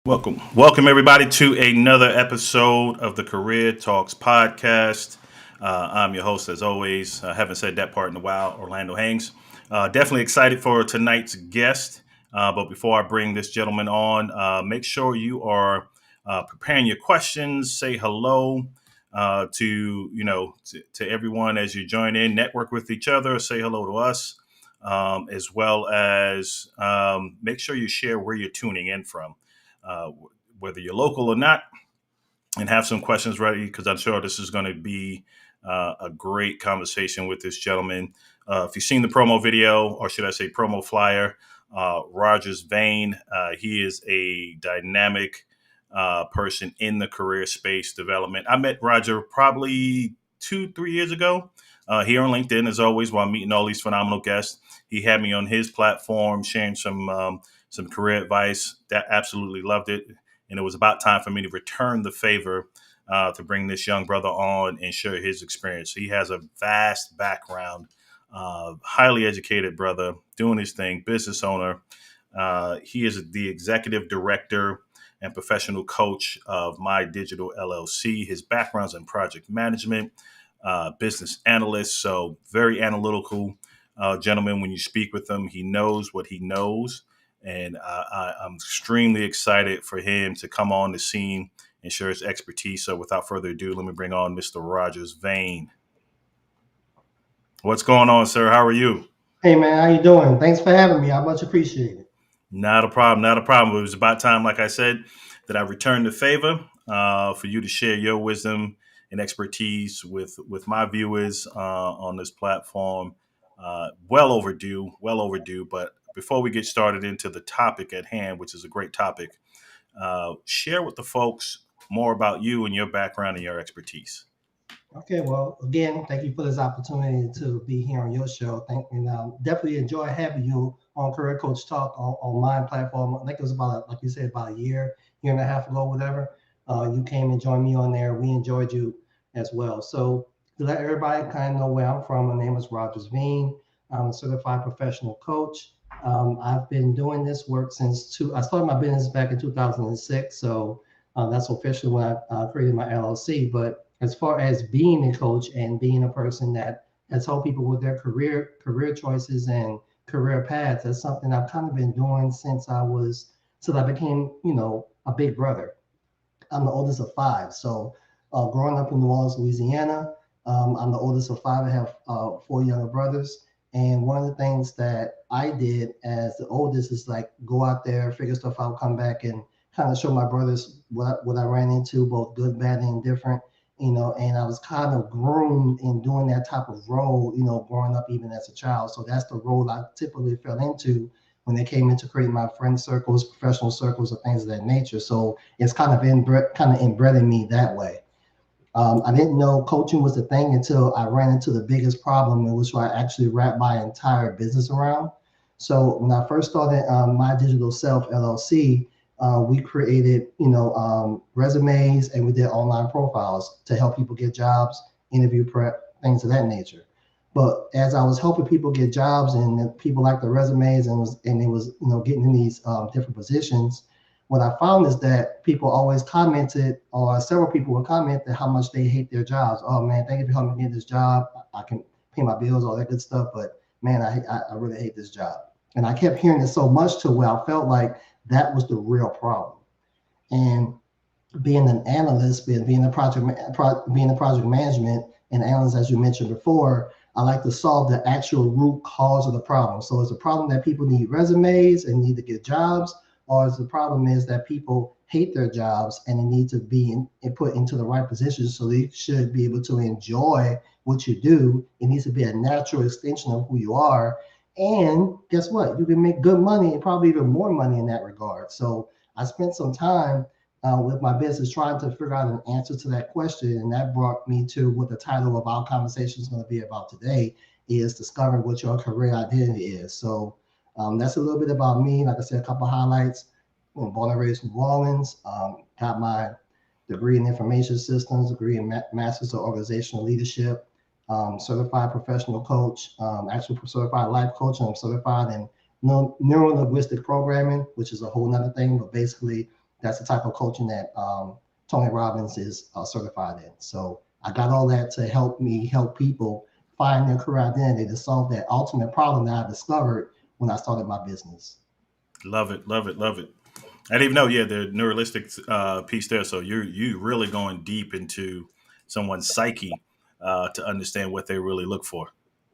Welcome everybody to another episode of the Career Talks podcast. I'm your host, as always. I haven't said that part in a while, Orlando Hangs. Definitely excited for tonight's guest. But before I bring this gentleman on, make sure you are preparing your questions. Say hello to everyone as you join in. Network with each other. Say hello to us, as well as make sure you share where you're tuning in from. Uh, Whether you're local or not, and have some questions ready because I'm sure this is going to be a great conversation with this gentleman. If you've seen the promo video, or should I say promo flyer, Rogers Vane, he is a dynamic person in the career space development. I met Roger probably 2-3 years ago here on LinkedIn, as always, while meeting all these phenomenal guests. He had me on his platform sharing some career advice. That absolutely loved it. And it was about time for me to return the favor to bring this young brother on and share his experience. He has a vast background, highly educated brother, doing his thing, business owner. He is the executive director and professional coach of My Digital LLC. His background's in project management, business analyst, so very analytical gentleman. When you speak with him, he knows what he knows. And I'm extremely excited for him to come on the scene and share his expertise. So without further ado, let me bring on Mr. Rogers Vane. What's going on, sir? How are you? Hey man, how you doing? Thanks for having me. I much appreciate it. Not a problem. Not a problem. It was about time, like I said, that I returned the favor for you to share your wisdom and expertise with my viewers on this platform. Well overdue. Well overdue. But before we get started into the topic at hand, which is a great topic, share with the folks more about you and your background and your expertise. Okay, well, again, thank you for this opportunity to be here on your show. Definitely enjoy having you on Career Coach Talk on my platform. I think it was about, like you said, about a year and a half ago, whatever. You came and joined me on there. We enjoyed you as well. So to let everybody kind of know where I'm from, my name is Rogers Veen. I'm a certified professional coach. I've been doing this work I started my business back in 2006. So that's officially when I created my LLC. But as far as being a coach and being a person that has helped people with their career choices and career paths, that's something I've kind of been doing since I became, a big brother. I'm the oldest of five. So growing up in New Orleans, Louisiana, I'm the oldest of five. I have four younger brothers. And one of the things that I did as the oldest is like go out there, figure stuff out, come back and kind of show my brothers what I ran into, both good, bad, and indifferent. And I was kind of groomed in doing that type of role, growing up even as a child. So that's the role I typically fell into when they came into creating my friend circles, professional circles, or things of that nature. So it's kind of inbred in me that way. I didn't know coaching was a thing until I ran into the biggest problem, in which I actually wrapped my entire business around. So when I first started My Digital Self LLC, we created, resumes, and we did online profiles to help people get jobs, interview prep, things of that nature. But as I was helping people get jobs and people liked the resumes and it was getting in these different positions, what I found is that people always commented, or several people would comment that how much they hate their jobs. Oh man, thank you for helping me get this job. I can pay my bills, all that good stuff. But man, I really hate this job. And I kept hearing it so much to where I felt like that was the real problem. And being an analyst, being a project management and analyst, as you mentioned before, I like to solve the actual root cause of the problem. So it's a problem that people need resumes and need to get jobs, or is the problem is that people hate their jobs and they need to be put into the right positions, so they should be able to enjoy what you do. It needs to be a natural extension of who you are. And guess what? You can make good money and probably even more money in that regard. So I spent some time with my business trying to figure out an answer to that question. And that brought me to what the title of our conversation is going to be about today is discovering what your career identity is. So that's a little bit about me. Like I said, a couple of highlights. Born and raised in New Orleans. Got my degree in information systems, degree in master's of organizational leadership, certified professional coach, actually certified life coach, and I'm certified in neuro linguistic programming, which is a whole nother thing. But basically, That's the type of coaching that Tony Robbins is certified in. So I got all that to help me help people find their career identity to solve that ultimate problem that I discovered when I started my business. Love it, love it, love it. I didn't even know, yeah, the neuralistic piece there. So you really going deep into someone's psyche to understand what they really look for.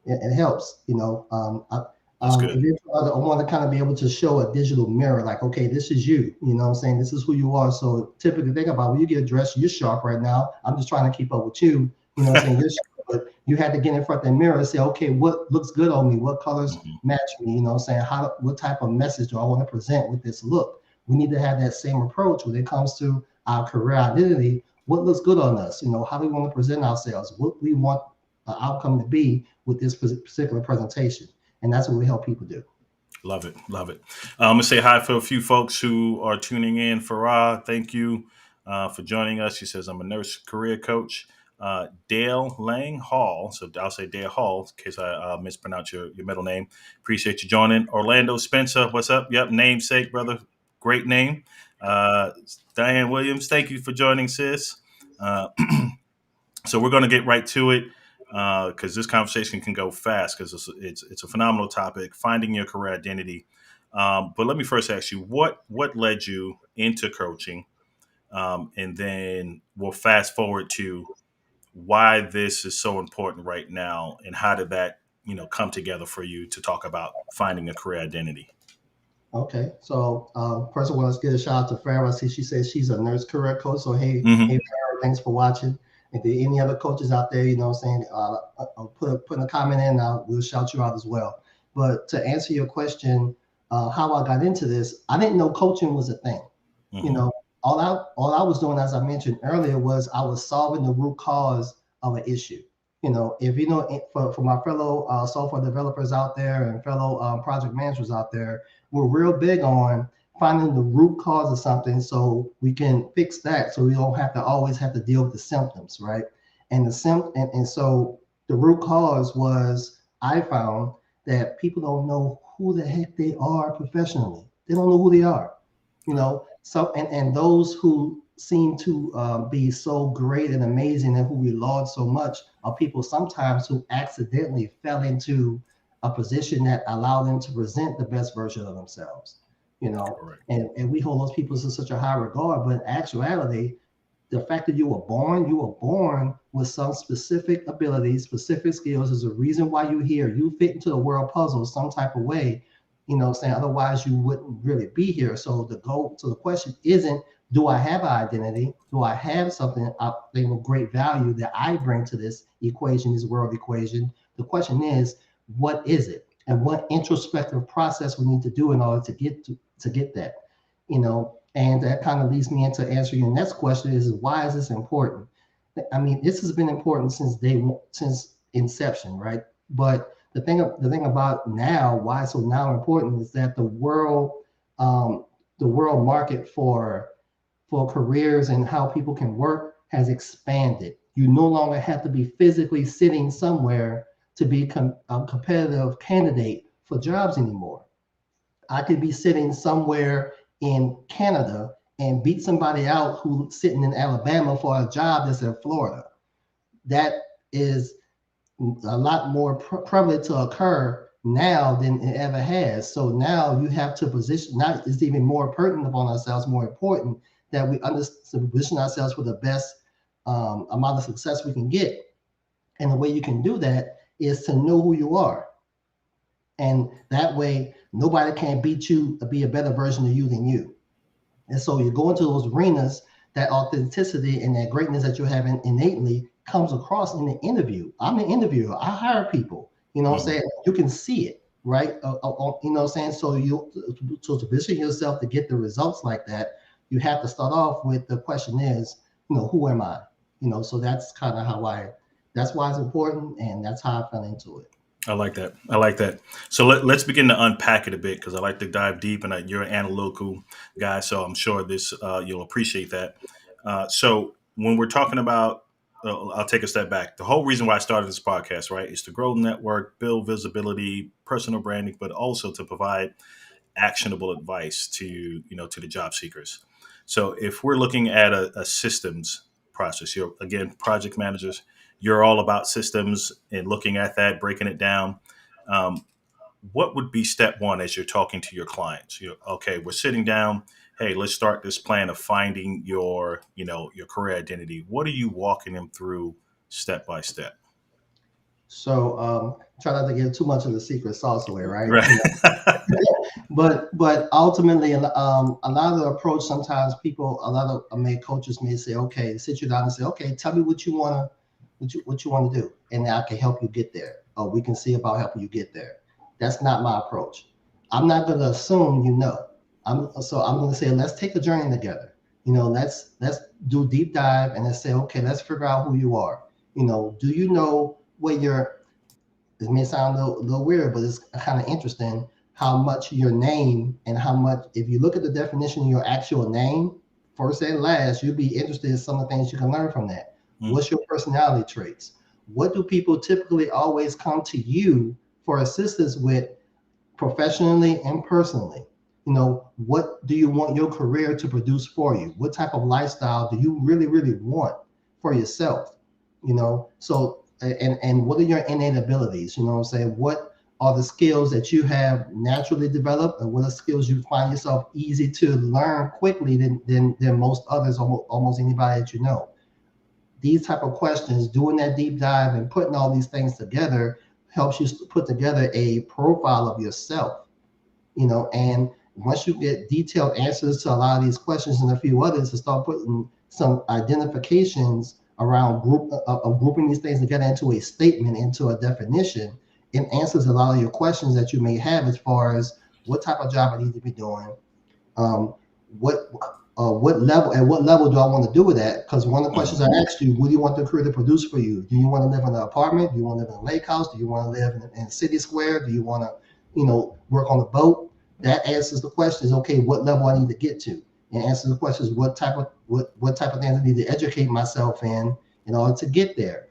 It helps, That's good. I want to kind of be able to show a digital mirror, like, okay, this is you, what I'm saying? This is who you are. So typically think about when you get dressed, you're sharp right now. I'm just trying to keep up with you, what I'm saying? You're sharp, but you had to get in front of the mirror and say, okay, what looks good on me? What colors Mhm. match me? What I'm saying? What type of message do I want to present with this look? We need to have that same approach when it comes to our career identity. What looks good on us? How do we want to present ourselves? What we want the outcome to be with this particular presentation. And that's what we help people do. Love it, love it. I'm gonna say hi for a few folks who are tuning in. Farah, thank you for joining us. She says I'm a nurse career coach. Dale Lang Hall, so I'll say Dale Hall in case I mispronounce your middle name. Appreciate you joining. Orlando Spencer, what's up? Yep, namesake, brother. Great name. Uh, Diane Williams, thank you for joining, sis. Uh, so we're going to get right to it because this conversation can go fast because it's a phenomenal topic, finding your career identity. But let me first ask you, what led you into coaching, and then we'll fast forward to why this is so important right now, and how did that come together for you to talk about finding a career identity. Okay. So first of all, let's give a shout out to Farrah. I see she says she's a nurse career coach. So hey, Hmm. Farrah, thanks for watching. If there are any other coaches out there, what I'm saying, I'll put a comment in. We'll shout you out as well. But to answer your question, how I got into this, I didn't know coaching was a thing. You Hmm. know, all I was doing, as I mentioned earlier, was I was solving the root cause of an issue. If for my fellow software developers out there and fellow project managers out there, we're real big on finding the root cause of something so we can fix that, so we don't have to always have to deal with the symptoms, right? And so the root cause was, I found that people don't know who the heck they are professionally. They don't know who they are. So and those who seem to be so great and amazing and who we laud so much are people sometimes who accidentally fell into a position that allowed them to present the best version of themselves. Correct. And we hold those people in such a high regard, but in actuality, the fact that you were born with some specific abilities, specific skills is a reason why you're here. You fit into the world puzzle some type of way, saying otherwise you wouldn't really be here. So the question isn't, do I have an identity? Do I have something I think of great value that I bring to this equation, this world equation? The question is, what is it? And what introspective process we need to do in order to get that? And that kind of leads me into answering your next question: is why is this important? I mean, this has been important since inception, right? But the thing about now, why it's so now important, is that um, the world market for careers and how people can work has expanded. You no longer have to be physically sitting somewhere to be a competitive candidate for jobs anymore. I could be sitting somewhere in Canada and beat somebody out who's sitting in Alabama for a job that's in Florida. That is a lot more prevalent to occur now than it ever has. So now you have to position, now it's even more pertinent upon ourselves, more important that we understand, position ourselves for the best amount of success we can get. And the way you can do that is to know who you are. And that way, nobody can beat you to be a better version of you than you. And so you go into those arenas, that authenticity and that greatness that you have innately comes across in the interview. I'm an interviewer. I hire people. What I'm Hmm. saying? You can see it, right? What I'm saying? So to position yourself to get the results like that, you have to start off with the question is, who am I? So that's kind of that's why it's important, and that's how I fell into it. I like that. I like that. So let's begin to unpack it a bit because I like to dive deep, and you're an analytical guy, so I'm sure this you'll appreciate that. So when we're talking about, I'll take a step back. The whole reason why I started this podcast, right, is to grow the network, build visibility, personal branding, but also to provide actionable advice to the job seekers. So if we're looking at a systems process, you're again project managers, you're all about systems and looking at that, breaking it down. Um, what would be step one as you're talking to your clients? Okay, we're sitting down. Hey, let's start this plan of finding your career identity. What are you walking them through step by step? So try not to give too much of the secret sauce away, right? Right. But ultimately, a lot of the approach, sometimes a lot of coaches may say, okay, sit you down and say, okay, tell me what you want to what you want to do, and I can help you get there, or we can see about helping you get there. That's not my approach. I'm not going to assume you know. I'm going to say, let's take a journey together. Let's do deep dive and let's say, okay, let's figure out who you are. Do you know what your, it may sound a little weird, but it's kind of interesting how much your name and how much, if you look at the definition of your actual name, first and last, you'll be interested in some of the things you can learn from that. What's your personality traits? What do people typically always come to you for assistance with professionally and personally? What do you want your career to produce for you? What type of lifestyle do you really, really want for yourself? So and what are your innate abilities? You know what I'm saying? What are the skills that you have naturally developed, and what are skills you find yourself easy to learn quickly than most others, almost anybody that you know? These type of questions, doing that deep dive and putting all these things together helps you put together a profile of yourself, and once you get detailed answers to a lot of these questions and a few others, to start putting some identifications around grouping these things together into a statement, into a definition, it answers a lot of your questions that you may have as far as what type of job I need to be doing, um, what what level do I want to do with that? Because one of the questions I asked you, what do you want the career to produce for you? Do you want to live in an apartment? Do you want to live in a lake house? Do you want to live in city square? Do you want to, work on a boat? That answers the questions. Okay, what level I need to get to, and answers the questions. What type of things I need to educate myself in order to get there?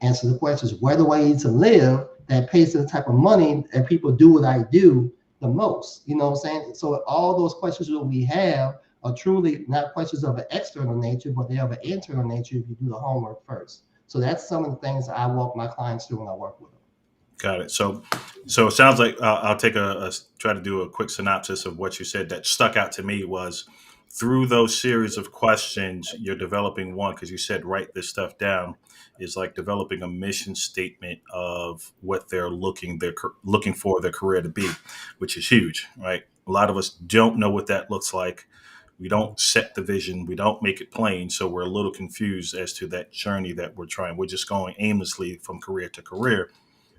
Answer the questions. Where do I need to live that pays the type of money that people do what I do the most? You know what I'm saying? So all those questions that we have are truly not questions of an external nature, but they're of an internal nature if you do the homework first. So that's some of the things I walk my clients through when I work with them. Got it. So it sounds like I'll take try to do a quick synopsis of what you said. That stuck out to me was through those series of questions, you're developing one, because you said write this stuff down, is like developing a mission statement of what they're looking for their career to be, which is huge, right? A lot of us don't know what that looks like. We don't set the vision. We don't make it plain. So we're a little confused as to that journey that we're trying. We're just going aimlessly from career to career,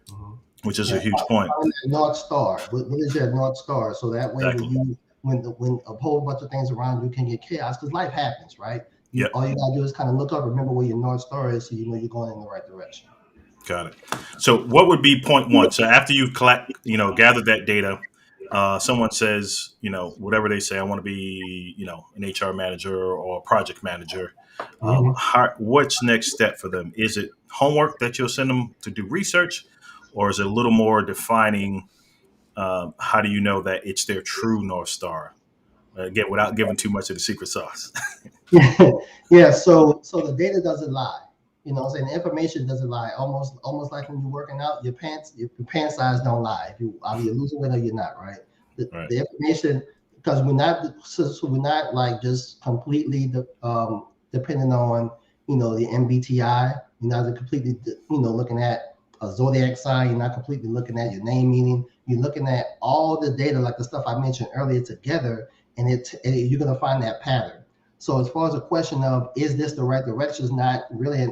Mhm. which is Yeah, a huge point. find that North Star. What is your North Star? So that way, Exactly. when a whole bunch of things around you can get chaos, because life happens, right? Yep. All you gotta do is kind of look up, remember where your North Star is, so you know you're going in the right direction. Got it. So what would be point one? So after you've gathered that data, someone says, whatever they say, I want to be, an HR manager or a project manager. Mhm. What's next step for them? Is it homework that you'll send them to do research, or is it a little more defining? How do you know that it's their true North Star? Again, without giving too much of the secret sauce. Yeah, so the data doesn't lie. What I'm saying, the information doesn't lie. Almost like when you're working out, your pants size don't lie. If you either you're losing weight or you're not, right? Right. The information, because we're not like just completely dependent on the MBTI. You're not completely looking at a zodiac sign. You're not completely looking at your name meaning. You're looking at all the data, like the stuff I mentioned earlier, together, and you're gonna find that pattern. So as far as the question of is this the right direction is not really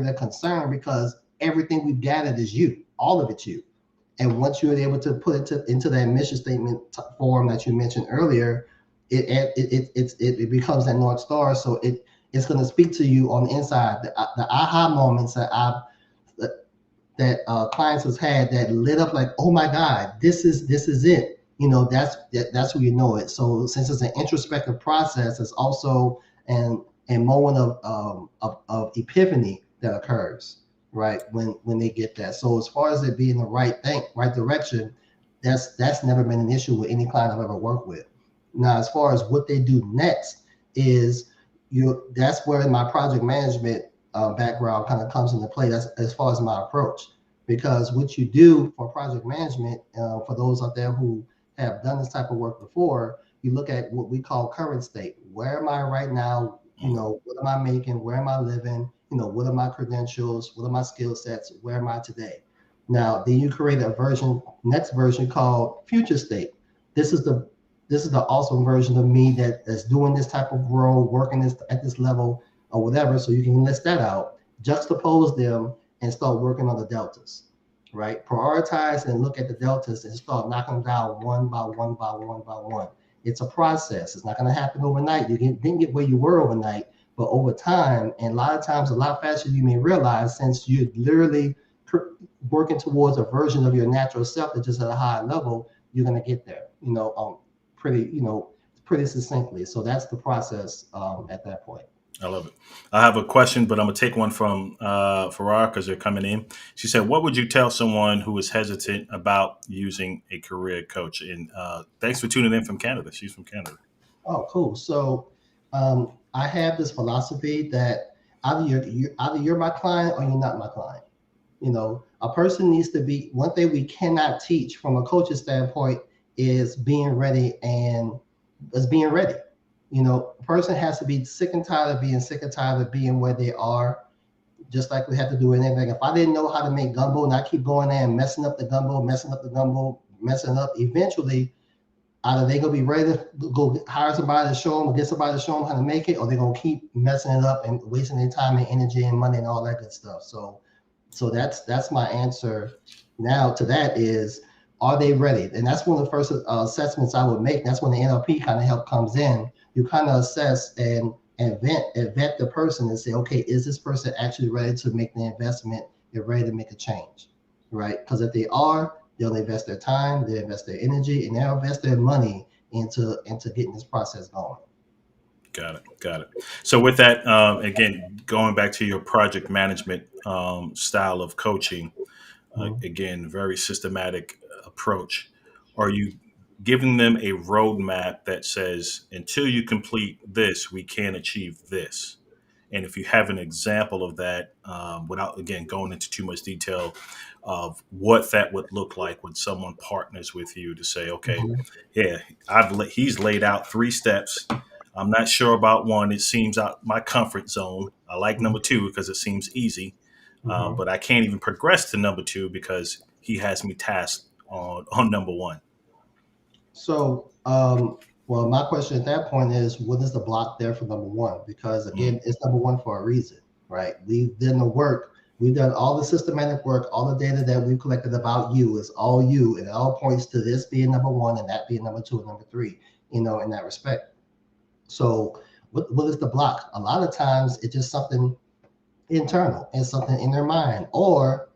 a concern, because everything we've gathered is you, all of it's you. And once you're able to put it into that mission statement form that you mentioned earlier, it becomes that North Star. So it's going to speak to you on the inside. The aha moments that clients has had that lit up like, oh my God, this is it. That's who you know it. So since it's an introspective process, it's also a moment of epiphany that occurs, right, when they get that. So as far as it being the right direction, that's never been an issue with any client I've ever worked with. Now, as far as what they do next is that's where my project management background kind of comes into play. That's as far as my approach, because what you do for project management, for those out there who have done this type of work before, you look at what we call current state. Where am I right now? What am I making? Where am I living? What are my credentials? What are my skill sets? Where am I today? Now, then you create next version called future state. This is the awesome version of me that's doing this type of role, working at this level or whatever. So you can list that out, juxtapose them, and start working on the deltas, right? Prioritize and look at the deltas and start knocking them down one by one by one by one. It's a process. It's not going to happen overnight. You didn't get where you were overnight, but over time, and a lot of times, a lot faster than you may realize, since you're literally working towards a version of your natural self that's just at a higher level, you're going to get there, pretty succinctly. So that's the process at that point. I love it. I have a question, but I'm going to take one from Farrar because they're coming in. She said, what would you tell someone who is hesitant about using a career coach? And thanks for tuning in from Canada. She's from Canada. Oh, cool. So I have this philosophy that either you're my client or you're not my client. A person needs to be, one thing we cannot teach from a coach's standpoint is being ready A person has to be sick and tired of being sick and tired of being where they are, just like we have to do anything. If I didn't know how to make gumbo and I keep going there and messing up the gumbo, eventually either they're going to be ready to go hire somebody to show them, or get somebody to show them how to make it, or they're going to keep messing it up and wasting their time and energy and money and all that good stuff. So that's my answer now to that is, are they ready? And that's one of the first assessments I would make. That's when the NLP kind of help comes in. You kind of assess and vet the person and say, okay, is this person actually ready to make the investment? They're ready to make a change, right? Because if they are, they'll invest their time, they'll invest their energy, and they'll invest their money into getting this process going. Got it. So with that, again, going back to your project management style of coaching, again, very systematic approach. Are you giving them a roadmap that says, until you complete this, we can achieve this? And if you have an example of that, without, again, going into too much detail of what that would look like when someone partners with you to say, okay, yeah, he's laid out 3 steps. I'm not sure about 1. It seems out my comfort zone. I like number 2 because it seems easy, but I can't even progress to number 2 because he has me tasked on number 1. So, well, my question at that point is, what is the block there for number 1? Because again, it's number 1 for a reason, right? We've done the work. We've done all the systematic work, all the data that we've collected about you is all you, and it all points to this being number 1 and that being number 2 and number 3, in that respect. So what is the block? A lot of times it's just something internal and something in their mind, or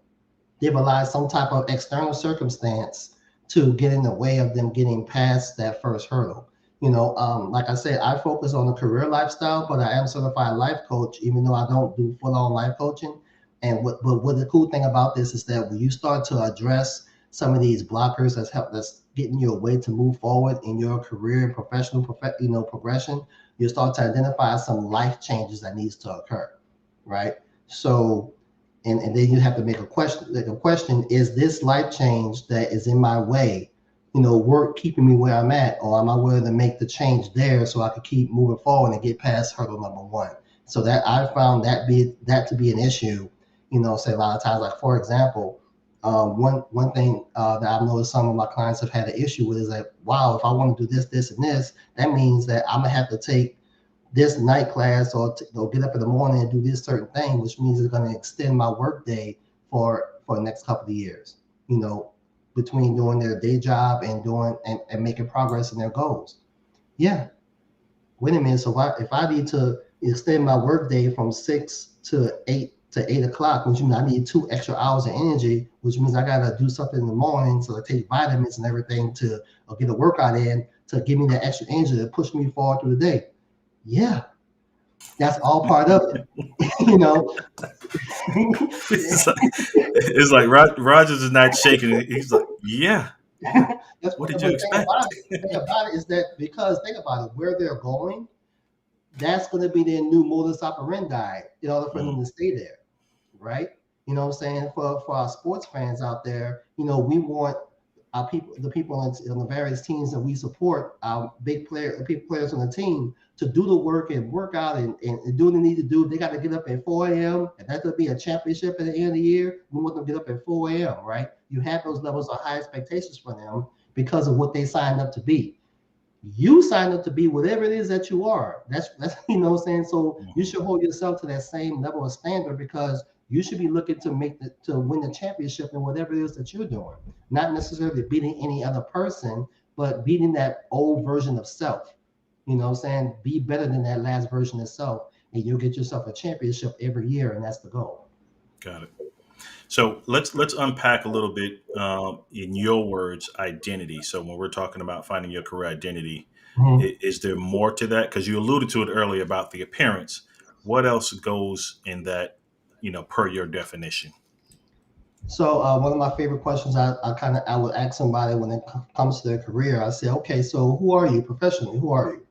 they've allowed some type of external circumstance to get in the way of them getting past that first hurdle. Like I said, I focus on the career lifestyle, but I am certified life coach, even though I don't do full-on life coaching. And what the cool thing about this is that when you start to address some of these blockers that's getting you a way to move forward in your career and professional progression, you start to identify some life changes that needs to occur, right? So, and then you have to make a question, is this life change that is in my way, work keeping me where I'm at, or am I willing to make the change there so I could keep moving forward and get past hurdle number 1? So that I found that to be an issue, say a lot of times, like for example, one thing that I've noticed some of my clients have had an issue with is that, wow, if I want to do this, and this, that means that I'm gonna have to take this night class or get up in the morning and do this certain thing, which means it's going to extend my work day for the next couple of years, between doing their day job and doing and making progress in their goals. Yeah. Wait a minute. So if I need to extend my work day from 6 to 8 o'clock, which means I need 2 extra hours of energy, which means I got to do something in the morning. So I take vitamins and everything to get a workout in to give me that extra energy to push me forward through the day. Yeah, that's all part of it. It's like Rogers is not shaking it. He's like, yeah, That's What what. did you But expect? thing about it is that because think about it, where they're going, that's going to be their new modus operandi in order for them Mm, to stay there, right? You know what I'm saying? For our sports fans out there, we want our people, the people on the various teams that we support, our big players on the team, to do the work and work out and do what they need to do. They got to get up at 4 a.m. and that's going to be a championship at the end of the year. We want them to get up at 4 a.m. Right? You have those levels of high expectations for them because of what they signed up to be. You signed up to be whatever it is that you are. That's you know what I'm saying. So you mhm. should hold yourself to that same level of standard because you should be looking to to win the championship in whatever it is that you're doing. Not necessarily beating any other person, but beating that old version of self. You know what I'm saying? Be better than that last version of self, and you'll get yourself a championship every year, and that's the goal. Got it. So let's unpack a little bit in your words, identity. So when we're talking about finding your career identity, Mhm. is there more to that? Because you alluded to it earlier about the appearance. What else goes in that? Per your definition. So one of my favorite questions I would ask somebody when it comes to their career, I say, okay, so who are you professionally? Who are you?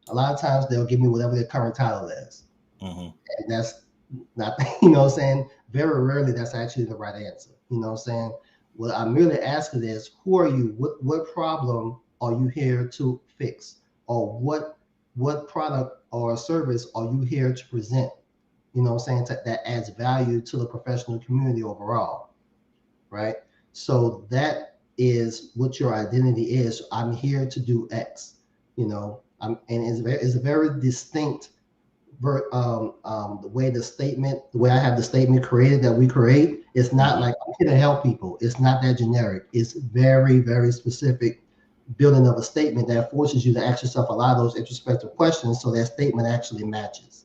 A lot of times they'll give me whatever their current title is. Hmm. And that's not, you know what I'm saying? Very rarely that's actually the right answer. You know what I'm saying? What I'm really asking is, who are you? What problem are you here to fix? Or what product or service are you here to present? You know what I'm saying? That adds value to the professional community overall, right? So that is what your identity is. I'm here to do X, and it's a very distinct the way I have the statement created that we create, it's not Hmm. like I'm here to help people. It's not that generic. It's very, very specific building of a statement that forces you to ask yourself a lot of those introspective questions so that statement actually matches.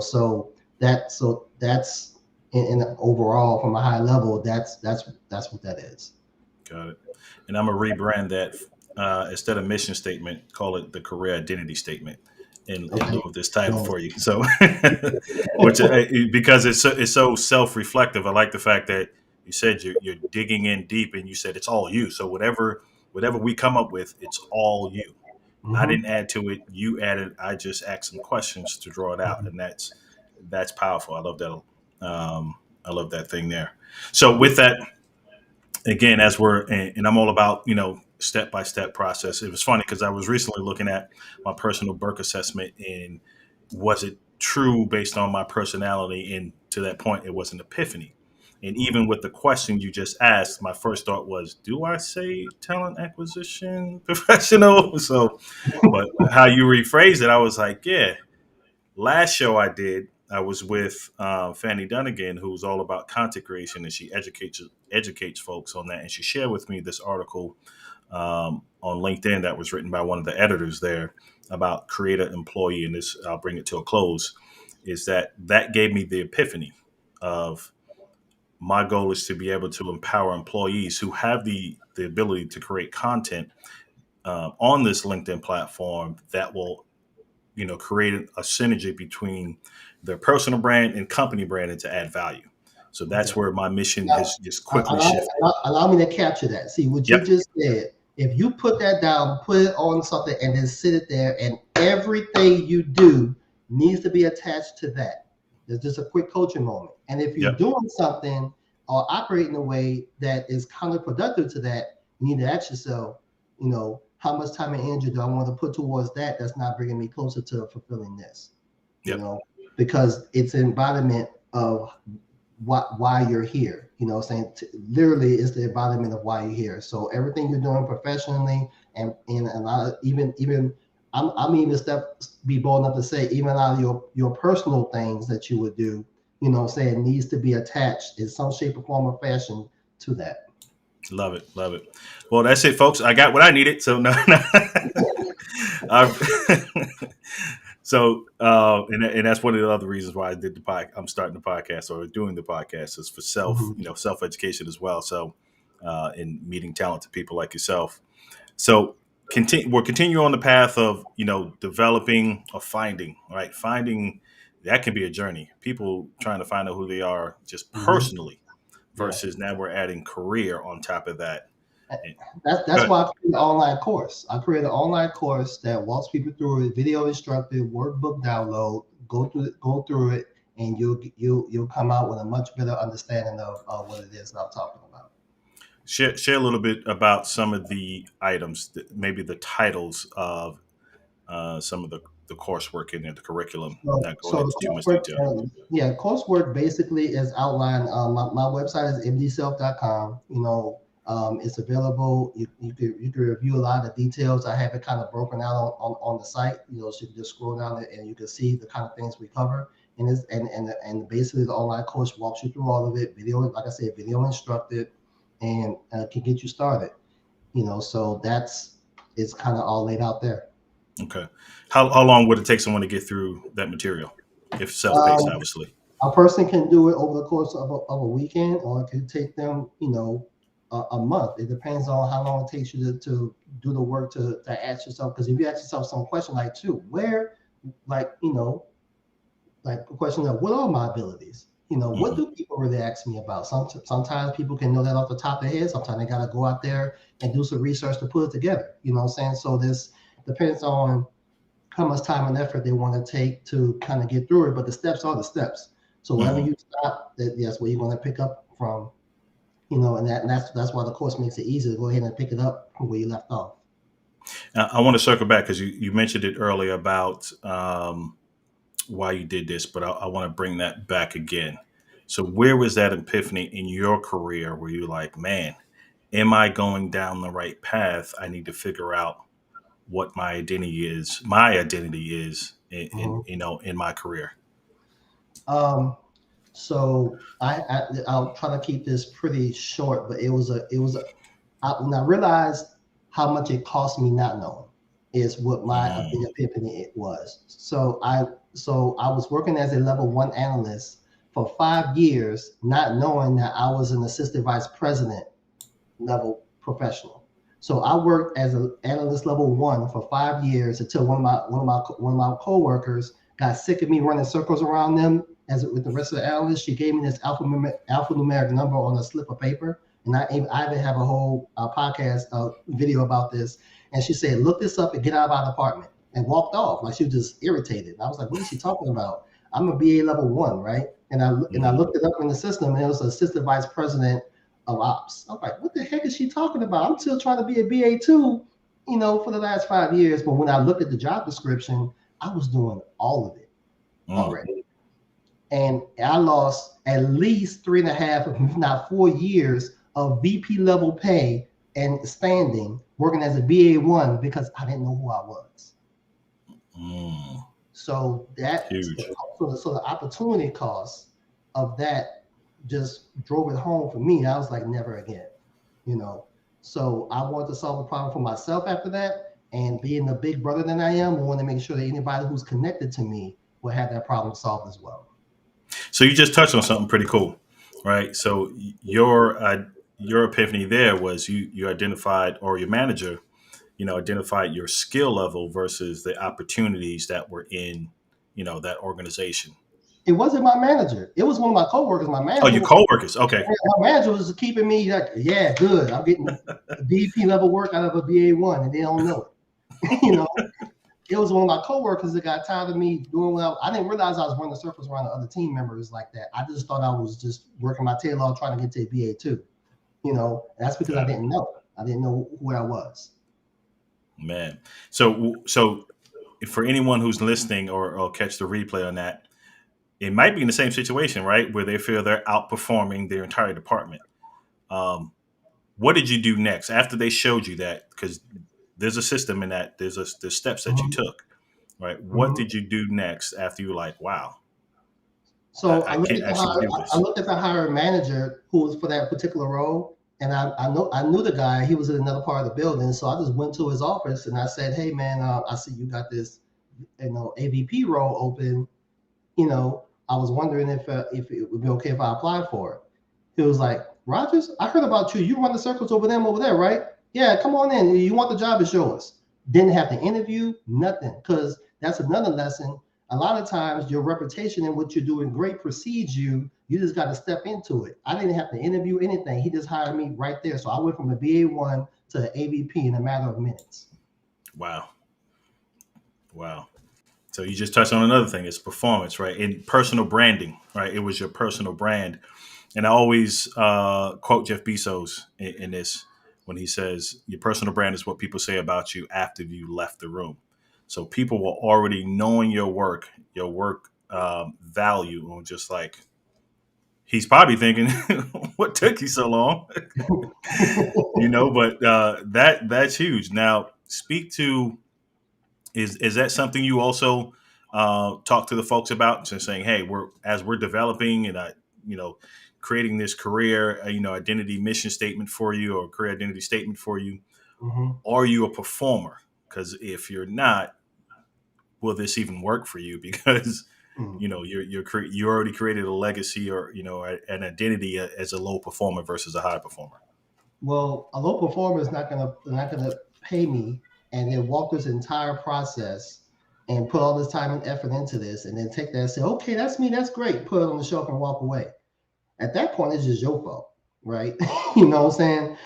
So that's in overall from a high level, that's what that is. Got it. And I'm gonna rebrand that instead of mission statement, call it the career identity statement in lieu Okay. of this title So for you. So, which because it's so self reflective. I like the fact that you said you're digging in deep, and you said it's all you. So whatever we come up with, it's all you. I mhm. didn't add to it. You added. I just asked some questions to draw it out, and that's powerful. I love that. I love that thing there. So with that, again, as we're and I'm all about step by step process. It was funny because I was recently looking at my personal Burke assessment, and was it true based on my personality? And to that point, it was an epiphany. And even with the question you just asked, my first thought was, do I say talent acquisition professional? So, but how you rephrased it, I was like, yeah. Last show I did, I was with Fanny Dunnigan, who's all about content creation, and she educates folks on that. And she shared with me this article on LinkedIn that was written by one of the editors there about create an employee. And this, I'll bring it to a close. Is that gave me the epiphany of my goal is to be able to empower employees who have the ability to create content on this LinkedIn platform that will create a synergy between their personal brand and company brand and to add value. So Okay. that's where my mission Now, has just quickly allow, shifted. allow me to capture that. See what you Yep. just said. If you put that down, put it on something, and then sit it there, and everything you do needs to be attached to that. It's just a quick coaching moment. And if you're Yep. doing something or operating in a way that is counterproductive to that, you need to ask yourself, how much time and energy do I want to put towards that that's not bringing me closer to fulfilling this? You Yep. know, because it's an embodiment of why you're here. Saying literally it's the embodiment of why you're here. So everything you're doing professionally and a lot of even I'm even be bold enough to say even a lot of your personal things that you would do, saying needs to be attached in some shape or form or fashion to that. Love it. Love it. Well, that's it, folks. I got what I needed. So no, no. I've, and that's one of the other reasons why I did the podcast. I'm starting the podcast or doing the podcast is for Mhm. self education as well. So, in meeting talented people like yourself. So we'll continue on the path of developing or finding, right? Finding that can be a journey. People trying to find out who they are just Mhm. personally, Yeah. versus now we're adding career on top of that. That's why I created an online course. I created an online course that walks people through it, video instructed, workbook download, go through it, and you'll come out with a much better understanding of what it is that I'm talking about. Share a little bit about some of the items, maybe the titles of some of the coursework in there, the curriculum. Not going So into the too much coursework, detail. coursework basically is outlined. My website is mdself.com. It's available. You can review a lot of the details. I have it kind of broken out on the site. So you can just scroll down and you can see the kind of things we cover. And basically the online course walks you through all of it. Video, like I said, video instructed, and can get you started. So it's kind of all laid out there. Okay. How long would it take someone to get through that material? If self-paced, obviously. A person can do it over the course of a weekend, or it could take them, a month. It depends on how long it takes you to do the work to ask yourself. Because if you ask yourself some question like, like a question of what are my abilities? What do people really ask me about? Sometimes people can know that off the top of their head. Sometimes they got to go out there and do some research to put it together. You know what I'm saying? So this depends on how much time and effort they want to take to kind of get through it. But the steps are the steps. So wherever you stop, that's where you're going to pick up from. And that's why the course makes it easy to go ahead and pick it up from where you left off. I want to circle back because you mentioned it earlier about why you did this, but I want to bring that back again. So where was that epiphany in your career where you're like, man, am I going down the right path? I need to figure out what my identity is in my career. So I'll try to keep this pretty short, but when I realized how much it cost me not knowing is what my big epiphany was. So I was working as a level 1 analyst for 5 years, not knowing that I was an assistant vice president level professional. So I worked as an analyst level 1 for 5 years until one of my coworkers got sick of me running circles around them with the rest of the analysts. She gave me this alphanumeric number on a slip of paper, and I even have a whole podcast video about this. And she said, "Look this up and get out of our department," and walked off like she was just irritated. And I was like, "What is she talking about? I'm a BA level 1, right?" And I looked it up in the system, and it was assistant vice president of ops. I'm like, "What the heck is she talking about? I'm still trying to be a BA2, for the last 5 years." But when I looked at the job description, I was doing all of it already. And I lost at least 3.5, if not 4 years of VP level pay and standing working as a BA1 because I didn't know who I was. So that huge. So the opportunity cost of that just drove it home for me. I was like, never again, So I wanted to solve a problem for myself after that, and being the big brother that I am, I want to make sure that anybody who's connected to me will have that problem solved as well. So you just touched on something pretty cool, right? So your epiphany there was you identified, or your manager, identified your skill level versus the opportunities that were in, that organization. It wasn't my manager. It was one of my coworkers. My manager. Oh, your coworkers. Okay. My manager was keeping me like, yeah, good. I'm getting VP level work out of a BA1, and they don't know it. It was one of my coworkers that got tired of me doing well. I didn't realize I was running circles around the other team members like that. I just thought I was just working my tail off trying to get to a BA2. That's because I didn't know. I didn't know where I was. Man. So for anyone who's listening or catch the replay on that, it might be in the same situation, right? Where they feel they're outperforming their entire department. What did you do next after they showed you that? Because there's a system in that. There's steps that you took, right? What did you do next after you were like, wow? So I looked at the hiring manager who was for that particular role, and I knew the guy. He was in another part of the building, so I just went to his office and I said, "Hey, man, I see you got this, AVP role open. I was wondering if it would be okay if I applied for it." He was like, "Rogers, I heard about you. You run the circles over there, right? Yeah, come on in. You want the job, to show us." Didn't have to interview, nothing, because that's another lesson a lot of times your reputation and what you're doing great precedes you. You just got to step into it. I didn't have to interview anything. He just hired me right there. So I went from a BA1 to an AVP in a matter of minutes. Wow. Wow. So you just touched on another thing. It's performance, right? In personal branding, right? It was your personal brand. And I always quote Jeff Bezos in this when he says, your personal brand is what people say about you after you left the room. So people were already knowing your work value, or just like, he's probably thinking, what took you so long? But that's huge. Now, speak to, is that something you also talk to the folks about, just saying, hey, we're developing and creating this career, identity mission statement for you, or career identity statement for you? Mm-hmm. Are you a performer? Because if you're not, will this even work for you? Because you already created a legacy, or an identity as a low performer versus a high performer. Well, a low performer is not gonna pay me and then walk this entire process and put all this time and effort into this, and then take that and say, okay, that's me, that's great, put it on the shelf and walk away. At that point, it's just your fault, right? You know what I'm saying?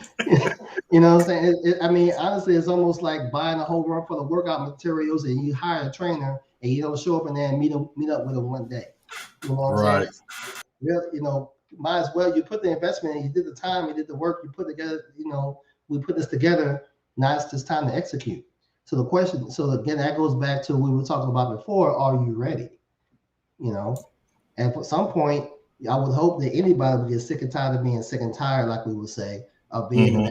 You know what I'm saying? I mean, honestly, it's almost like buying a whole run full of workout materials and you hire a trainer and you don't show up and then meet up with him one day. You know what I'm saying? Right. Real, might as well, you put the investment in, you did the time, you did the work, you put together, we put this together. Now it's just time to execute. So the question, so again, that goes back to what we were talking about before. Are you ready? And at some point, I would hope that anybody would get sick and tired of being sick and tired, like we would say, of being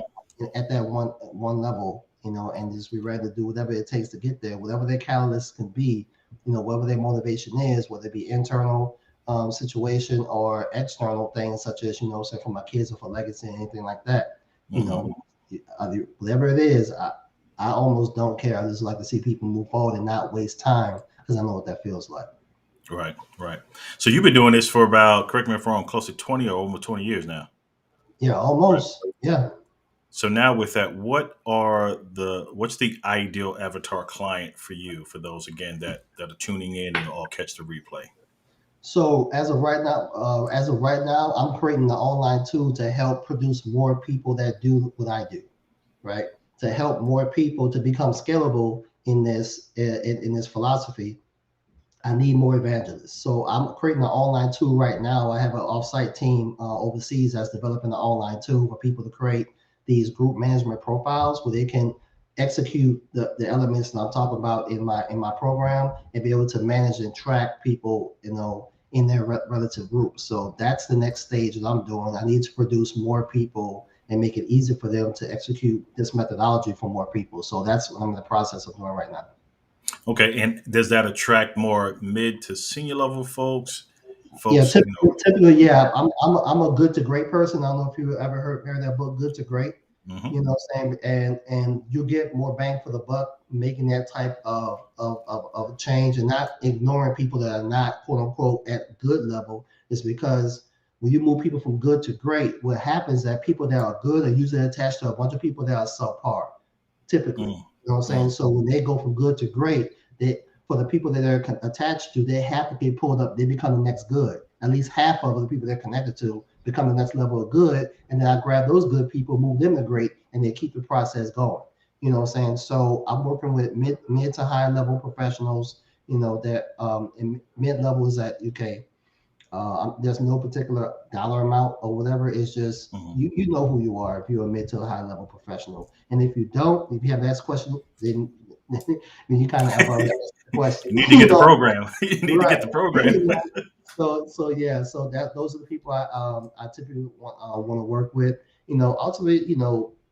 at that one level, and just be ready to do whatever it takes to get there, whatever their catalyst can be, whatever their motivation is, whether it be internal situation or external things such as, say for my kids or for legacy, anything like that, whatever it is, I almost don't care. I just like to see people move forward and not waste time, because I know what that feels like. Right. So you've been doing this for about, correct me if I'm wrong, close to 20 or almost 20 years now. Yeah, almost. Right. Yeah. So now with that, what's the ideal avatar client for you, for those, again, that are tuning in and all catch the replay? So as of right now, I'm creating the online tool to help produce more people that do what I do, right? To help more people to become scalable in this philosophy. I need more evangelists. So I'm creating an online tool right now. I have an offsite team overseas that's developing an online tool for people to create these group management profiles where they can execute the elements that I'm talking about in my program, and be able to manage and track people, in their relative groups. So that's the next stage that I'm doing. I need to produce more people and make it easier for them to execute this methodology for more people. So that's what I'm in the process of doing right now. Okay, and does that attract more mid to senior level folks? Yeah, typically, yeah. I'm a good to great person. I don't know if you ever heard that book, Good to Great. Mm-hmm. You know what I'm saying? And you get more bang for the buck making that type of change, and not ignoring people that are not, quote unquote, at good level. Is because when you move people from good to great, what happens is that people that are good are usually attached to a bunch of people that are subpar, typically. You know what I'm saying? So when they go from good to great, for the people that they're attached to, they have to get pulled up. They become the next good. At least half of the people they're connected to become the next level of good. And then I grab those good people, move them to great, and they keep the process going. You know what I'm saying? So I'm working with mid to high level professionals, that in mid level is at UK. There's no particular dollar amount or whatever. It's just you know who you are if you're a mid to a high level professional. And if you don't, if you have asked questions, then you kind of have already asked the question. You need to get the program. You need to get the program. So yeah, so those are the people I typically want to work with. Ultimately,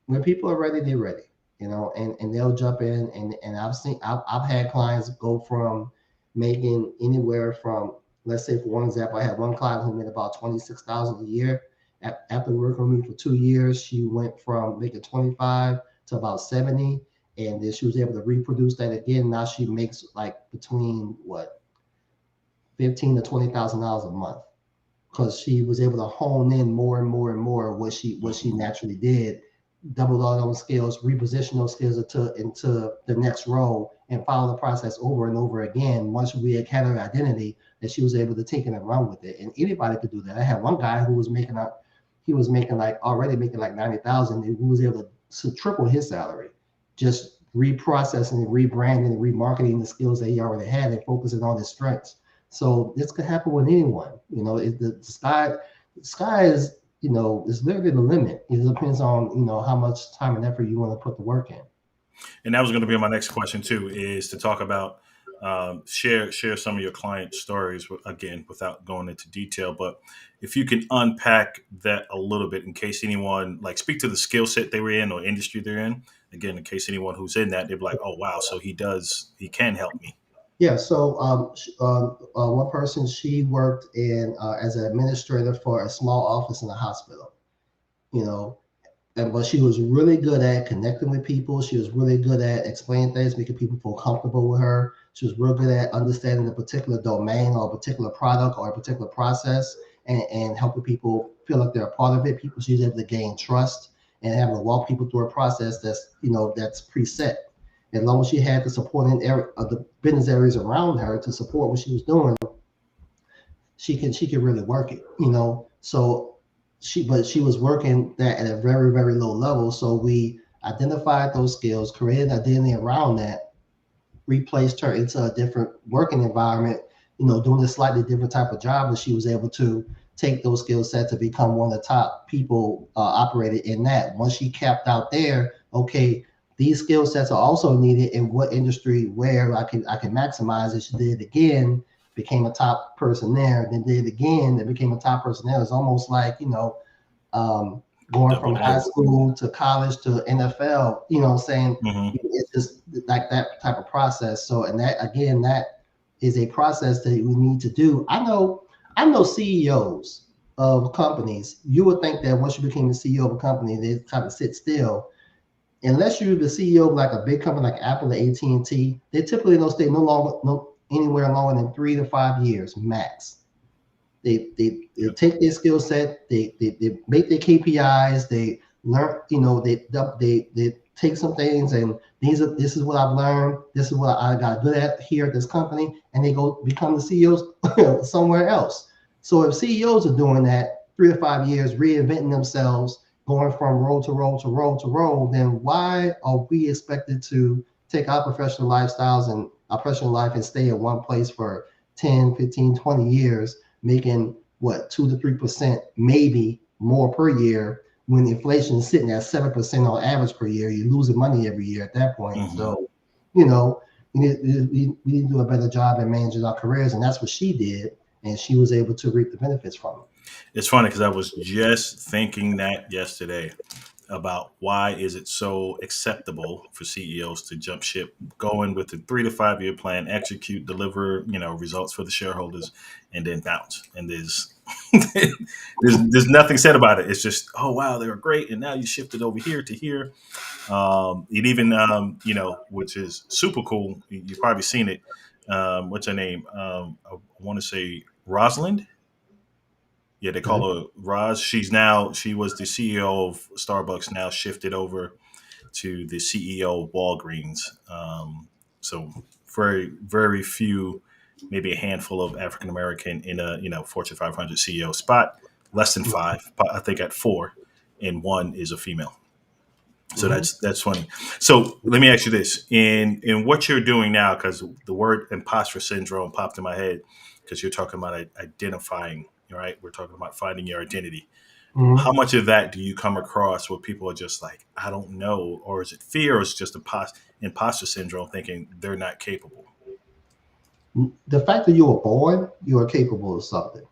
when people are ready, they're ready. And they'll jump in. And I've had clients go from making anywhere from, let's say for one example, I had one client who made about $26,000 a year. After working with me for 2 years, she went from making 25 to about 70. And then she was able to reproduce that again. Now she makes like between $15,000 to $20,000 a month, because she was able to hone in more and more and more what she naturally did double on those skills, reposition those skills into the next role, and follow the process over and over again. Once we had her identity, that she was able to take it and run with it. And anybody could do that. I had one guy who was making up, he was making like already making like 90,000, and he was able to triple his salary, just reprocessing, rebranding, remarketing the skills that he already had and focusing on his strengths. So this could happen with anyone. The sky is, it's literally the limit. It depends on, how much time and effort you want to put the work in. And that was going to be my next question too, is to talk about share some of your client stories again without going into detail. But if you can unpack that a little bit, in case anyone like speak to the skill set they were in or industry they're in. Again, in case anyone who's in that, they'd be like, "Oh wow, so he can help me." Yeah. So one person, she worked in as an administrator for a small office in a hospital. You know, but she was really good at connecting with people. She was really good at explaining things, making people feel comfortable with her. She was real good at understanding a particular domain or a particular product or a particular process, and helping people feel like they're a part of it. People, she was able to gain trust and having to walk people through a process that's preset. As long as she had the supporting area of the business areas around her to support what she was doing, she can really work it. So she was working that at a very, very low level. So we identified those skills, created identity around that, replaced her into a different working environment, doing a slightly different type of job, and she was able to take those skill sets to become one of the top people operated in that. Once she capped out there, okay, these skill sets are also needed in what industry where I can maximize it. She did it again, became a top person there, then did it again, then became a top person there. It's almost like, going from high school to college to NFL, saying Mm-hmm. it's just like that type of process. So, and that, again, that is a process that we need to do. I know CEOs of companies. You would think that once you became the CEO of a company, they kind of sit still. Unless you're the CEO of like a big company like Apple or AT&T, they typically don't stay anywhere longer than 3 to 5 years max. They take their skill set, they make their KPIs, they learn, they take some things, and this is what I've learned, this is what I got good at here at this company, and they go become the CEOs somewhere else. So if CEOs are doing that 3 to 5 years, reinventing themselves, going from role to role to role to role, then why are we expected to take our professional lifestyles and our personal life and stay in one place for 10, 15, 20 years, making what 2 to 3% maybe more per year, when inflation is sitting at 7% on average per year? You're losing money every year at that point. Mm-hmm. So, we need to do a better job at managing our careers, and that's what she did, and she was able to reap the benefits from it. It's funny because I was just thinking that yesterday about why is it so acceptable for CEOs to jump ship, go in with a 3 to 5 year plan, execute, deliver, results for the shareholders, and then bounce. And there's nothing said about it. It's just, oh wow, they were great, and now you shifted over here to here. It even, which is super cool. You've probably seen it. What's her name? I want to say Rosalind. Yeah, they call her Roz. She was the CEO of Starbucks, now shifted over to the CEO of Walgreens. So very, very few, maybe a handful of African American in a Fortune 500 CEO spot. Less than five, I think at four, and one is a female. So that's funny. So let me ask you this: in what you're doing now, because the word imposter syndrome popped in my head, because you're talking about identifying. Right, we're talking about finding your identity. Mm-hmm. How much of that do you come across where people are just like, I don't know, or is it fear, or is it just imposter syndrome, thinking they're not capable? The fact that you were born, you are capable of something.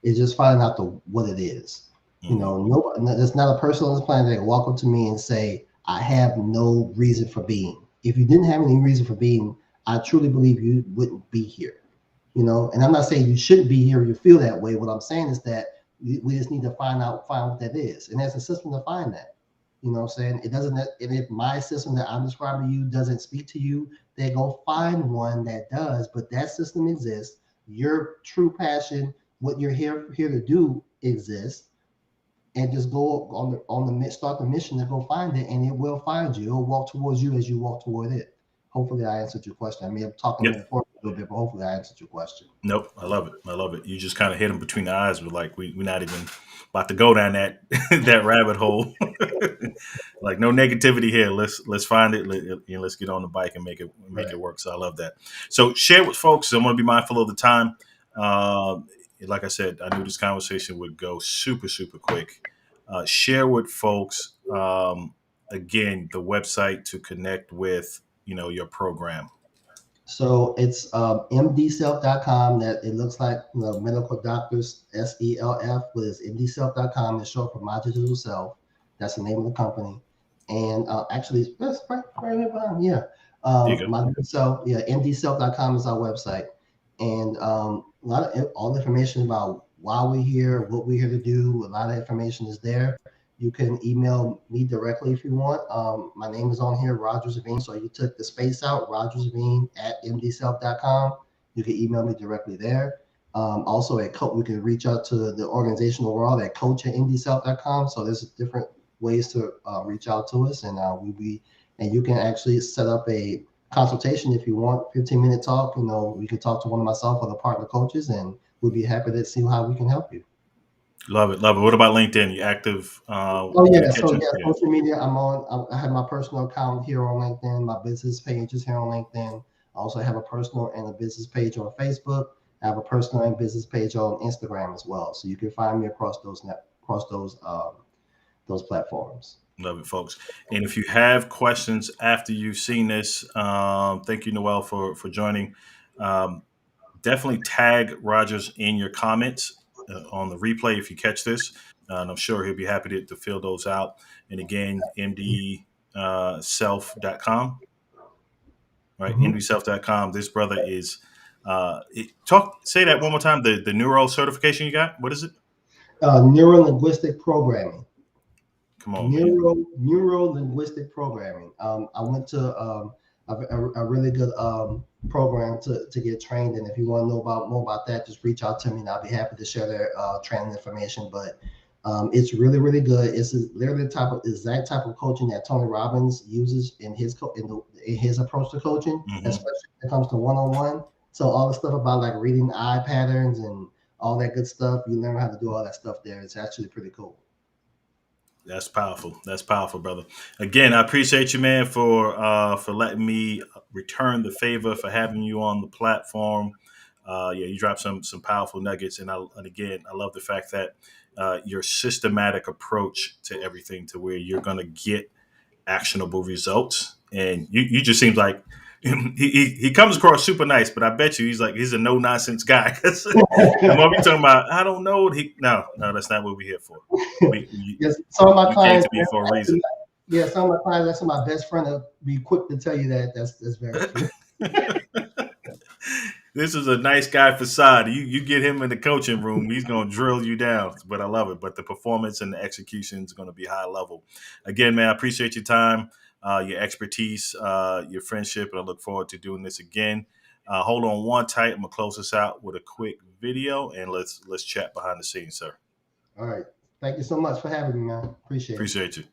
It's just finding out what it is. Mm-hmm. There's not a person on this planet that can walk up to me and say, I have no reason for being. If you didn't have any reason for being, I truly believe you wouldn't be here. And I'm not saying you shouldn't be here or you feel that way. What I'm saying is that we just need to find what that is. And there's a system to find that. What I'm saying? It doesn't, and if my system that I'm describing to you doesn't speak to you, then go find one that does. But that system exists. Your true passion, what you're here to do exists. and just go start the mission to go find it, and it will find you. It'll walk towards you as you walk toward it. Hopefully, I answered your question. I may have talked Yep. before a little bit, but hopefully, I answered your question. Nope. I love it. I love it. You just kind of hit them between the eyes. We're like, we're not even about to go down that that rabbit hole. Like, no negativity here. Let's find it. Let's get on the bike and make it work. So I love that. So share with folks. I'm going to be mindful of the time. Like I said, I knew this conversation would go super, super quick. Share with folks, again, the website to connect with, your program. So it's mdself.com. That it looks like medical doctors SELF, but it's mdself.com. It's short for My Digital Self. That's the name of the company. And actually, that's right here behind. Yeah, There you go. My Digital Self. Yeah, mdself.com is our website, and all the information about why we're here, what we're here to do. A lot of information is there. You can email me directly if you want. My name is on here, Roger Zavine. So you took the space out, Roger Zavine at mdself.com. You can email me directly there. Also, we can reach out to the organizational world at coach@mdself.com. So there's different ways to reach out to us, and you can actually set up a consultation if you want. 15-minute talk. We can talk to one of myself or the partner coaches, and we'll be happy to see how we can help you. Love it. Love it. What about LinkedIn? You active? Oh yeah. So yeah, social media. I have my personal account here on LinkedIn. My business page is here on LinkedIn. I also have a personal and a business page on Facebook. I have a personal and business page on Instagram as well. So you can find me across those platforms. Love it, folks. And if you have questions after you've seen this, thank you, Noel, for joining. Definitely tag Rogers in your comments on the replay if you catch this. And I'm sure he'll be happy to fill those out. And again, mdself.com, right? Mm-hmm. mdself.com. This brother is, say that one more time. The neuro certification you got, what is it? Neuro-linguistic programming. Come on, man. Neuro-linguistic programming. I went to a really good program to get trained in. If you want to know more about that, just reach out to me and I'll be happy to share their training information. But it's really, really good. It's literally the exact type of coaching that Tony Robbins uses in his approach to coaching, especially when it comes to one-on-one. So all the stuff about like reading eye patterns and all that good stuff, you learn how to do all that stuff there. It's actually pretty cool. That's powerful. That's powerful, brother. Again, I appreciate you, man, for letting me return the favor, for having you on the platform. You dropped some powerful nuggets, and again, I love the fact that your systematic approach to everything, to where you're going to get actionable results, and you just seems like he comes across super nice, but I bet you he's a no nonsense guy. And what we talking about, I don't know. No, that's not what we're here for. Yes, some of my clients came to me for a reason. Yeah, some of my clients, that's my best friend will be quick to tell you that. That's very true. This is a nice guy facade. You get him in the coaching room, he's going to drill you down. But I love it. But the performance and the execution is going to be high level. Again, man, I appreciate your time, your expertise, your friendship, and I look forward to doing this again. Hold on one tight. I'm going to close this out with a quick video, and let's chat behind the scenes, sir. All right. Thank you so much for having me, man. Appreciate it. Appreciate you.